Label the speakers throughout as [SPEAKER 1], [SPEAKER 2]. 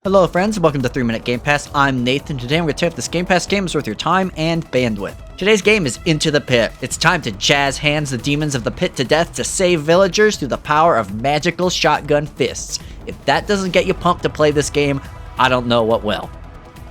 [SPEAKER 1] Hello friends, welcome to 3 Minute Game Pass. I'm Nathan. Today I'm going to tear up this Game Pass game worth your time and bandwidth. Today's game is Into the Pit. It's time to jazz hands the demons of the pit to death to save villagers through the power of magical shotgun fists. If that doesn't get you pumped to play this game, I don't know what will.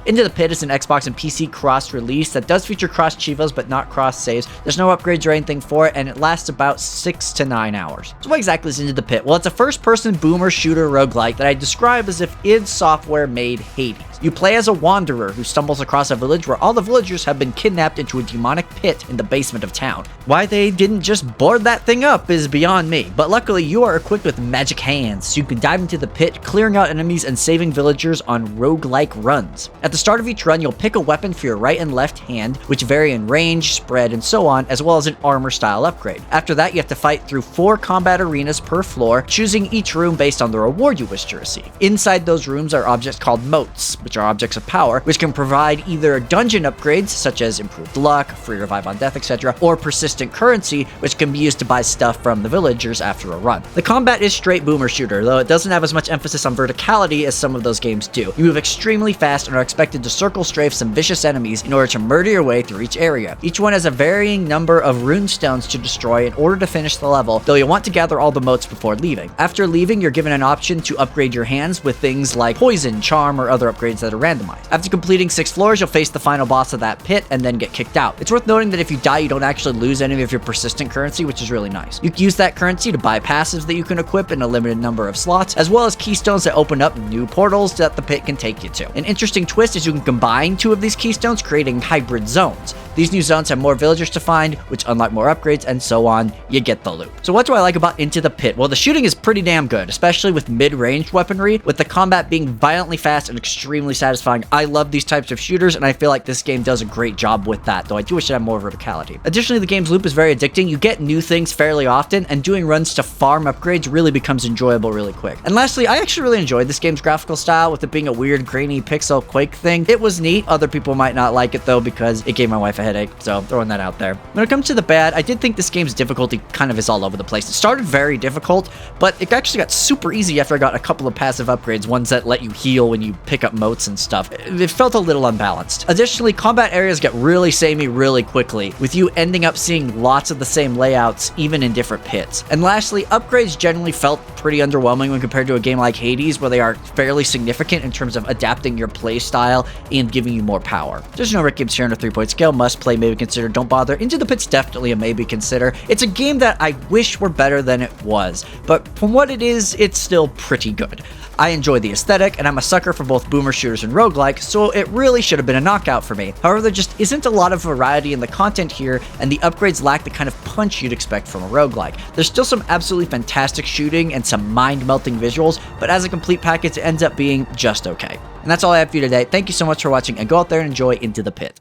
[SPEAKER 1] Into the Pit is an Xbox and PC cross-release that does feature cross-chivos but not cross-saves. There's no upgrades or anything for it, and it lasts about 6 to 9 hours. So what exactly is Into the Pit? Well, it's a first-person boomer shooter roguelike that I describe as if id Software made Hades. You play as a wanderer who stumbles across a village where all the villagers have been kidnapped into a demonic pit in the basement of town. Why they didn't just board that thing up is beyond me, but luckily you are equipped with magic hands, so you can dive into the pit, clearing out enemies and saving villagers on roguelike runs. At the start of each run, you'll pick a weapon for your right and left hand, which vary in range, spread, and so on, as well as an armor style upgrade. After that, you have to fight through 4 combat arenas per floor, choosing each room based on the reward you wish to receive. Inside those rooms are objects called moats, which are objects of power, which can provide either dungeon upgrades, such as improved luck, free revive on death, etc., or persistent currency, which can be used to buy stuff from the villagers after a run. The combat is straight boomer shooter, though it doesn't have as much emphasis on verticality as some of those games do. You move extremely fast and are expected to circle strafe some vicious enemies in order to murder your way through each area. Each one has a varying number of rune stones to destroy in order to finish the level, though you'll want to gather all the moats before leaving. After leaving, you're given an option to upgrade your hands with things like poison, charm, or other upgrades that are randomized. After completing 6 floors, you'll face the final boss of that pit and then get kicked out. It's worth noting that if you die, you don't actually lose any of your persistent currency, which is really nice. You can use that currency to buy passives that you can equip in a limited number of slots, as well as keystones that open up new portals that the pit can take you to. An interesting twist is you can combine 2 of these keystones, creating hybrid zones. These new zones have more villagers to find, which unlock more upgrades, and so on. You get the loop. So what do I like about Into the Pit? Well, the shooting is pretty damn good, especially with mid-range weaponry, with the combat being violently fast and extremely satisfying. I love these types of shooters, and I feel like this game does a great job with that, though I do wish it had more verticality. Additionally, the game's loop is very addicting. You get new things fairly often, and doing runs to farm upgrades really becomes enjoyable really quick. And lastly, I actually really enjoyed this game's graphical style, with it being a weird, grainy pixel Quake thing. It was neat. Other people might not like it, though, because it gave my wife a headache, so throwing that out there. When it comes to the bad, I did think this game's difficulty kind of is all over the place. It started very difficult, but it actually got super easy after I got a couple of passive upgrades, ones that let you heal when you pick up moats and stuff. It felt a little unbalanced. Additionally, combat areas get really samey really quickly, with you ending up seeing lots of the same layouts, even in different pits. And lastly, upgrades generally felt pretty underwhelming when compared to a game like Hades, where they are fairly significant in terms of adapting your play style and giving you more power. There's no Rick Gibbs here on a 3-point scale. Must play, maybe consider, don't bother. Into the Pit's definitely a maybe consider. It's a game that I wish were better than it was, but from what it is, it's still pretty good. I enjoy the aesthetic, and I'm a sucker for both boomer shooters and roguelike, so it really should have been a knockout for me. However, there just isn't a lot of variety in the content here, and the upgrades lack the kind of punch you'd expect from a roguelike. There's still some absolutely fantastic shooting and some mind-melting visuals, but as a complete package, it ends up being just okay. And that's all I have for you today. Thank you so much for watching, and go out there and enjoy Into the Pit.